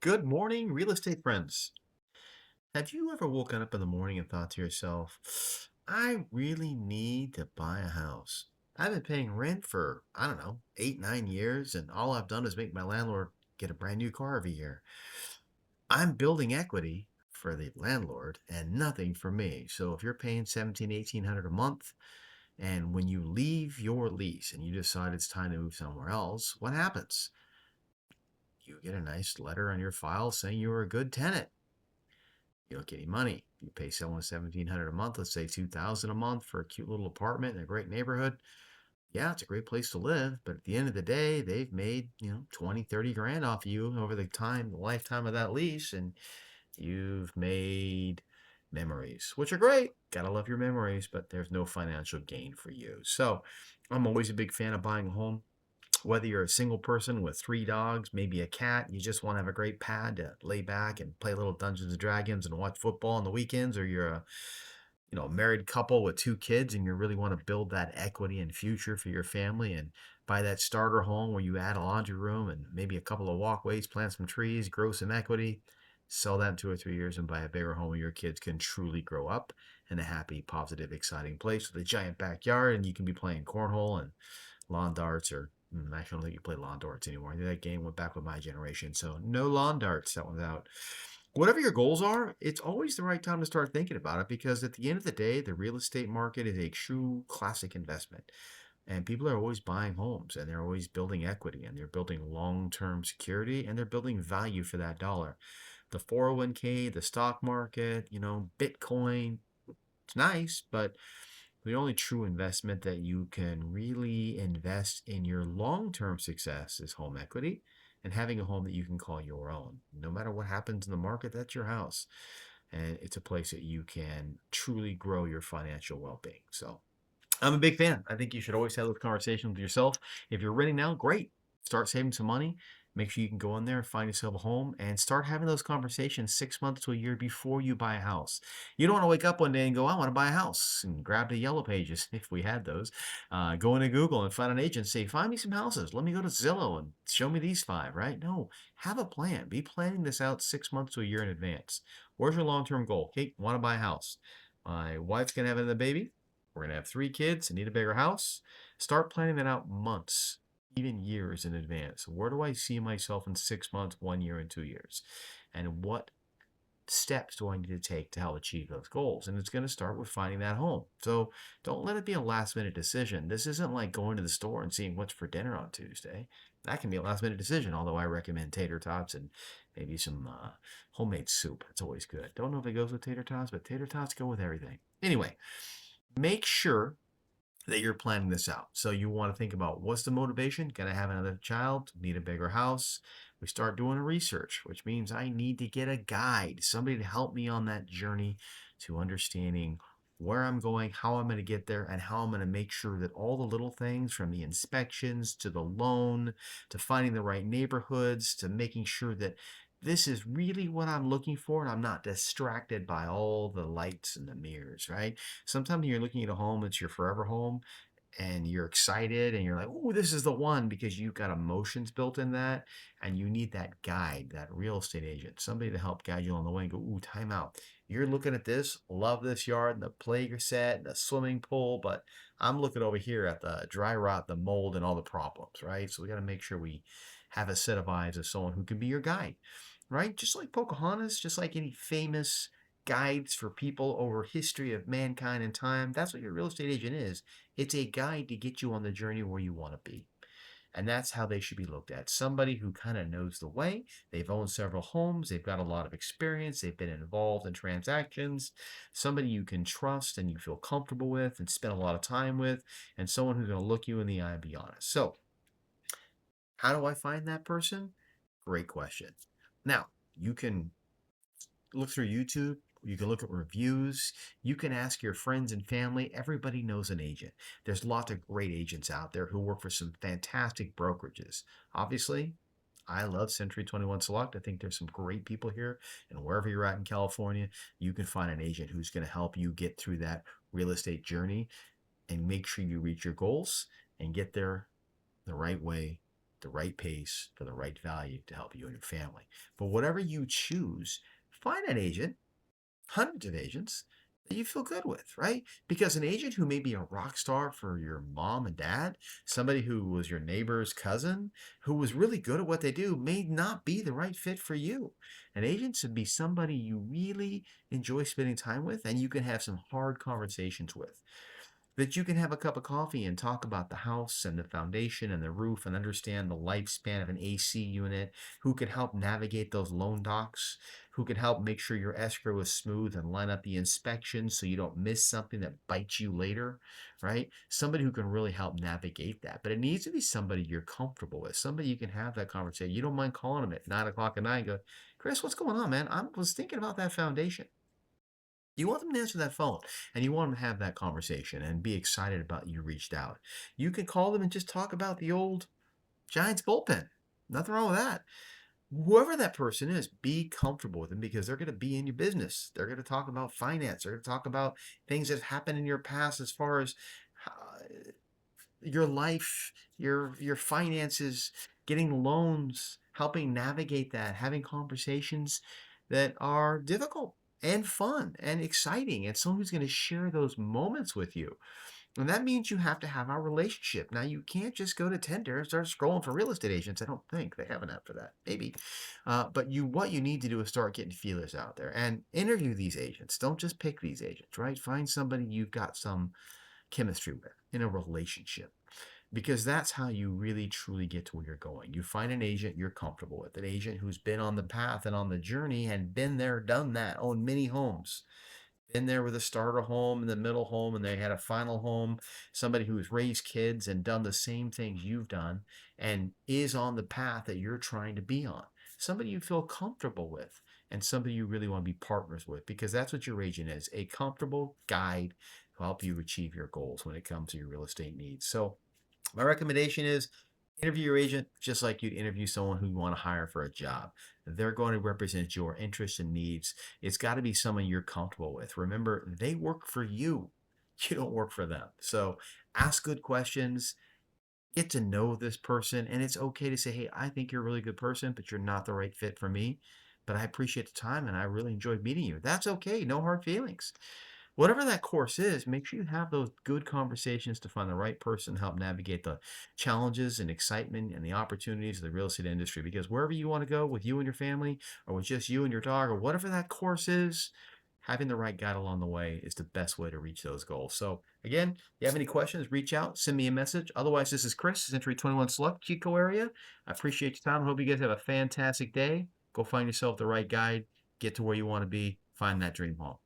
Good morning, real estate friends. Have you ever woken up in the morning and thought to yourself, I really need to buy a house? I've been paying rent for, I don't know, 8, 9 years, and all I've done is make my landlord get a brand new car every year. I'm building equity for the landlord and nothing for me. So if you're paying 17, 1800 a month, and when you leave your lease and you decide it's time to move somewhere else, what happens? You get a nice letter on your file saying you were a good tenant. You don't get any money. You pay someone 1,700 a month, let's say 2,000 a month for a cute little apartment in a great neighborhood. Yeah, it's a great place to live, but at the end of the day, they've made, 20, 30 grand off you over the lifetime of that lease, and you've made memories, which are great. Gotta love your memories, but there's no financial gain for you. So I'm always a big fan of buying a home, whether you're a single person with 3 dogs, maybe a cat, you just want to have a great pad to lay back and play a little Dungeons and Dragons and watch football on the weekends, or you're a married couple with 2 kids and you really want to build that equity and future for your family and buy that starter home where you add a laundry room and maybe a couple of walkways, plant some trees, grow some equity, sell that in 2 or 3 years and buy a bigger home where your kids can truly grow up in a happy, positive, exciting place with a giant backyard and you can be playing cornhole and lawn darts or I don't think you play lawn darts anymore. I think that game went back with my generation. So no lawn darts. That one's out. Whatever your goals are, it's always the right time to start thinking about it because at the end of the day, the real estate market is a true classic investment. And people are always buying homes and they're always building equity and they're building long-term security and they're building value for that dollar. The 401k, the stock market, Bitcoin, it's nice, but the only true investment that you can really invest in your long-term success is home equity and having a home that you can call your own. No matter what happens in the market, that's your house. And it's a place that you can truly grow your financial well-being. So I'm a big fan. I think you should always have those conversations with yourself. If you're renting now, great. Start saving some money. Make sure you can go in there and find yourself a home and start having those conversations 6 months to a year before you buy a house. You don't want to wake up one day and go, I want to buy a house and grab the yellow pages if we had those. Go into Google and find an agent, say, find me some houses. Let me go to Zillow and show me these five, right? No, have a plan. Be planning this out 6 months to a year in advance. Where's your long-term goal? Okay, want to buy a house. My wife's going to have another baby. We're going to have 3 kids and need a bigger house. Start planning that out months, even years in advance. Where do I see myself in 6 months, 1 year, and 2 years? And what steps do I need to take to help achieve those goals? And it's going to start with finding that home. So don't let it be a last minute decision. This isn't like going to the store and seeing what's for dinner on Tuesday. That can be a last minute decision, although I recommend tater tots and maybe some homemade soup. It's always good. Don't know if it goes with tater tots, but tater tots go with everything. Anyway, make sure that you're planning this out. So you want to think about what's the motivation? Gonna have another child, need a bigger house. We start doing research, which means I need to get a guide, somebody to help me on that journey to understanding where I'm going, how I'm going to get there, and how I'm going to make sure that all the little things from the inspections to the loan to finding the right neighborhoods to making sure that this is really what I'm looking for and I'm not distracted by all the lights and the mirrors, right? Sometimes you're looking at a home, it's your forever home, and you're excited and you're like, oh, this is the one because you've got emotions built in that. And you need that guide, that real estate agent, somebody to help guide you along the way and go, ooh, time out. You're looking at this, love this yard, and the play set, and the swimming pool, but I'm looking over here at the dry rot, the mold, and all the problems, right? So we got to make sure we have a set of eyes of someone who can be your guide, right? Just like Pocahontas, just like any famous guides for people over history of mankind and time. That's what your real estate agent is. It's a guide to get you on the journey where you want to be. And that's how they should be looked at. Somebody who kind of knows the way. They've owned several homes. They've got a lot of experience. They've been involved in transactions. Somebody you can trust and you feel comfortable with and spend a lot of time with. And someone who's going to look you in the eye and be honest. So, how do I find that person? Great question. Now, you can look through YouTube. You can look at reviews. You can ask your friends and family. Everybody knows an agent. There's lots of great agents out there who work for some fantastic brokerages. Obviously, I love Century 21 Select. I think there's some great people here. And wherever you're at in California, you can find an agent who's going to help you get through that real estate journey and make sure you reach your goals and get there the right way the right pace for the right value to help you and your family. But whatever you choose, find an agent, hundreds of agents that you feel good with, right? Because an agent who may be a rock star for your mom and dad, somebody who was your neighbor's cousin, who was really good at what they do, may not be the right fit for you. An agent should be somebody you really enjoy spending time with and you can have some hard conversations with, that you can have a cup of coffee and talk about the house and the foundation and the roof and understand the lifespan of an AC unit, who can help navigate those loan docs, who can help make sure your escrow is smooth and line up the inspections so you don't miss something that bites you later, right? Somebody who can really help navigate that. But it needs to be somebody you're comfortable with, somebody you can have that conversation. You don't mind calling them at 9 o'clock at night and go, Chris, what's going on, man? I was thinking about that foundation. You want them to answer that phone and you want them to have that conversation and be excited about you reached out. You can call them and just talk about the old Giants bullpen. Nothing wrong with that. Whoever that person is, be comfortable with them because they're going to be in your business. They're going to talk about finance. They're going to talk about things that have happened in your past as far as your life, your finances, getting loans, helping navigate that, having conversations that are difficult and fun and exciting, and someone who's going to share those moments with you. And that means you have to have a relationship. Now, you can't just go to Tinder and start scrolling for real estate agents. I don't think they have an app for that. Maybe. But what you need to do is start getting feelers out there and interview these agents. Don't just pick these agents, right? Find somebody you've got some chemistry with in a relationship, because that's how you really truly get to where you're going. You find an agent you're comfortable with, an agent who's been on the path and on the journey and been there, done that, owned many homes, been there with a starter home and the middle home, and they had a final home. Somebody who's raised kids and done the same things you've done and is on the path that you're trying to be on. Somebody you feel comfortable with and somebody you really want to be partners with, because that's what your agent is, a comfortable guide to help you achieve your goals when it comes to your real estate needs. So my recommendation is interview your agent just like you'd interview someone who you want to hire for a job. They're going to represent your interests and needs. It's got to be someone you're comfortable with. Remember, they work for you. You don't work for them. So ask good questions, get to know this person, and it's okay to say, hey, I think you're a really good person, but you're not the right fit for me. But I appreciate the time and I really enjoyed meeting you. That's okay. No hard feelings. Whatever that course is, make sure you have those good conversations to find the right person to help navigate the challenges and excitement and the opportunities of the real estate industry. Because wherever you want to go with you and your family, or with just you and your dog, or whatever that course is, having the right guide along the way is the best way to reach those goals. So, again, if you have any questions, reach out, send me a message. Otherwise, this is Chris, Century 21 Select, Chico area. I appreciate your time. I hope you guys have a fantastic day. Go find yourself the right guide, get to where you want to be, find that dream home.